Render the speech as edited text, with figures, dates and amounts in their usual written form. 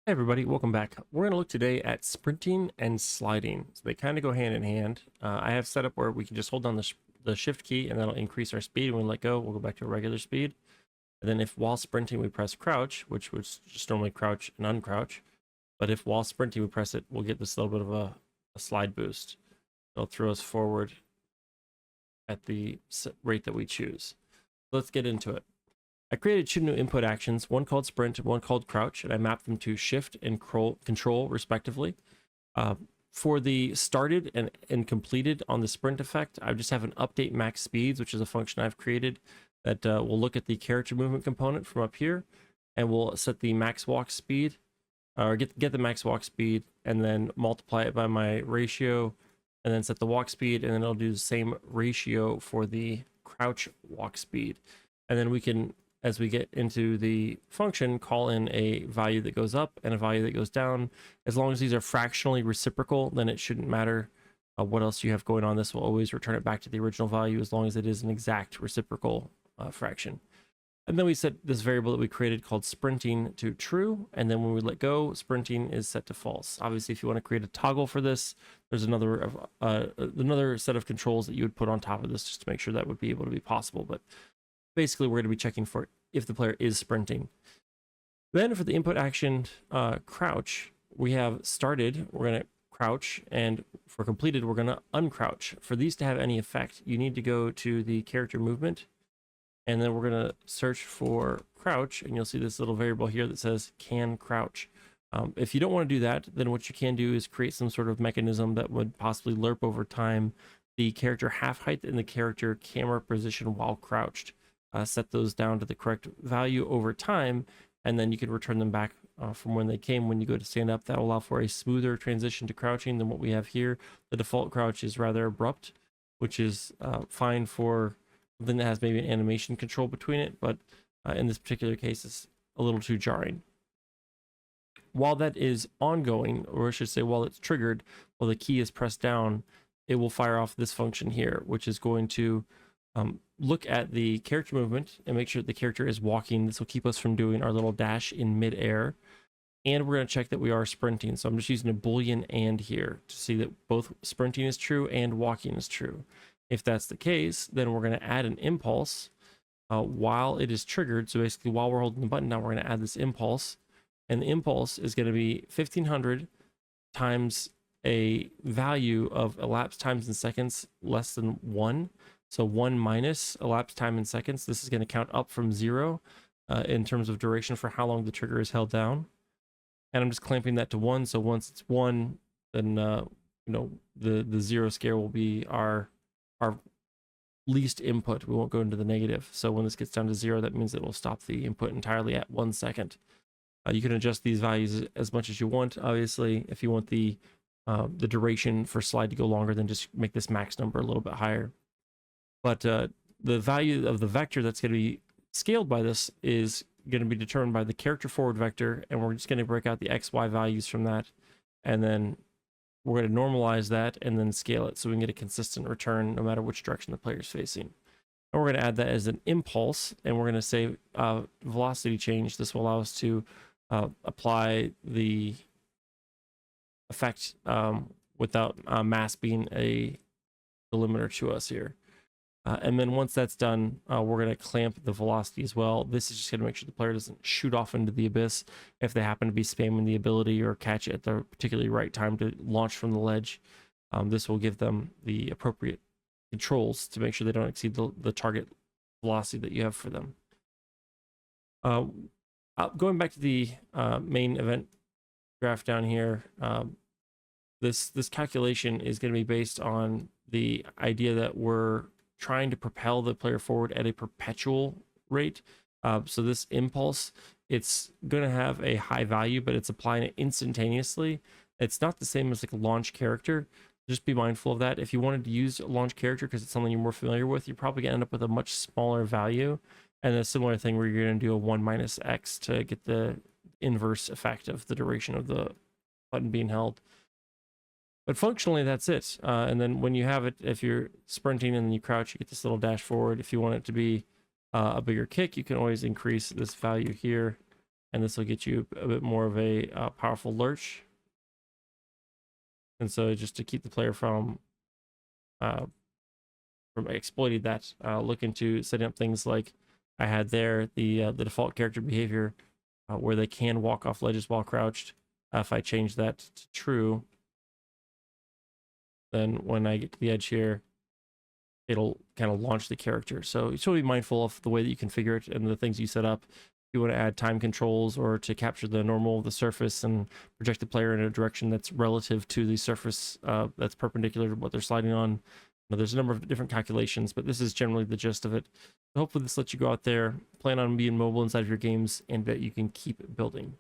Hey everybody, welcome back. We're going to look today at sprinting and sliding. So they kind of go hand in hand. I have set up where we can just hold down the shift key and that'll increase our speed. When we let go, we'll go back to a regular speed. And then if while sprinting we press crouch, which would just normally crouch and uncrouch, but if while sprinting we press it, we'll get this little bit of a slide boost. It'll throw us forward at the rate that we choose. Let's get into it. I created two new input actions, one called sprint and one called crouch, and I mapped them to shift and control respectively. For the started and completed on the sprint effect, I just have an update max speeds, which is a function I've created that will look at the character movement component from up here, and we'll set the max walk speed, or get the max walk speed, and then multiply it by my ratio, and then set the walk speed, and then it'll do the same ratio for the crouch walk speed. And then we can, as we get into the function, call in a value that goes up and a value that goes down. As long as these are fractionally reciprocal, then it shouldn't matter what else you have going on. This will always return it back to the original value as long as it is an exact reciprocal fraction. And then we set this variable that we created called sprinting to true. And then when we let go, sprinting is set to false. Obviously, if you want to create a toggle for this, there's another set of controls that you would put on top of this just to make sure that would be able to be possible. But basically, we're going to be checking for if the player is sprinting. Then for the input action crouch, we have started, we're going to crouch, and for completed, we're going to uncrouch. For these to have any effect, you need to go to the character movement, and then we're going to search for crouch, and you'll see this little variable here that says can crouch. If you don't want to do that, then what you can do is create some sort of mechanism that would possibly lerp over time the character half height and the character camera position while crouched. Set those down to the correct value over time, and then you can return them back from when they came. When you go to stand up, that will allow for a smoother transition to crouching than what we have here. The default crouch is rather abrupt, which is fine for something that has maybe an animation control between it, but in this particular case, it's a little too jarring. While that is ongoing, or I should say while it's triggered, while the key is pressed down, it will fire off this function here, which is going to look at the character movement and make sure that the character is walking. This will keep us from doing our little dash in midair. And we're going to check that we are sprinting. So I'm just using a Boolean and here to see that both sprinting is true and walking is true. If that's the case, then we're going to add an impulse while it is triggered. So basically while we're holding the button down, we're going to add this impulse. And the impulse is going to be 1500 times a value of elapsed times in seconds less than 1. So 1 minus elapsed time in seconds. This is going to count up from 0 in terms of duration for how long the trigger is held down. And I'm just clamping that to 1. So once it's 1, then the 0 scare will be our least input. We won't go into the negative. So when this gets down to 0, that means it will stop the input entirely at 1 second. You can adjust these values as much as you want. Obviously, if you want the duration for slide to go longer, then just make this max number a little bit higher. But the value of the vector that's going to be scaled by this is going to be determined by the character forward vector, and we're just going to break out the XY values from that, and then we're going to normalize that and then scale it so we can get a consistent return no matter which direction the player is facing. And we're going to add that as an impulse, and we're going to say velocity change. This will allow us to apply the effect without mass being a delimiter to us here. And then once that's done, we're going to clamp the velocity as well. This is just going to make sure the player doesn't shoot off into the abyss if they happen to be spamming the ability or catch it at the particularly right time to launch from the ledge. This will give them the appropriate controls to make sure they don't exceed the target velocity that you have for them. Going back to the main event graph down here, this calculation is going to be based on the idea that we're trying to propel the player forward at a perpetual rate. So this impulse, it's going to have a high value, but it's applying it instantaneously. It's not the same as like a launch character. Just be mindful of that. If you wanted to use a launch character because it's something you're more familiar with, you're probably going to end up with a much smaller value. And a similar thing where you're going to do a 1 minus X to get the inverse effect of the duration of the button being held. But functionally, that's it. And then when you have it, if you're sprinting and then you crouch, you get this little dash forward. If you want it to be a bigger kick, you can always increase this value here and this will get you a bit more of a powerful lurch. And so just to keep the player from exploiting that, look into setting up things like I had there, the default character behavior, where they can walk off ledges while crouched. If I change that to true, then when I get to the edge here, it'll kind of launch the character. So you should be mindful of the way that you configure it and the things you set up. If you want to add time controls or to capture the normal of the surface and project the player in a direction that's relative to the surface that's perpendicular to what they're sliding on. Now, there's a number of different calculations, but this is generally the gist of it. So hopefully this lets you go out there, plan on being mobile inside of your games, and that you can keep building.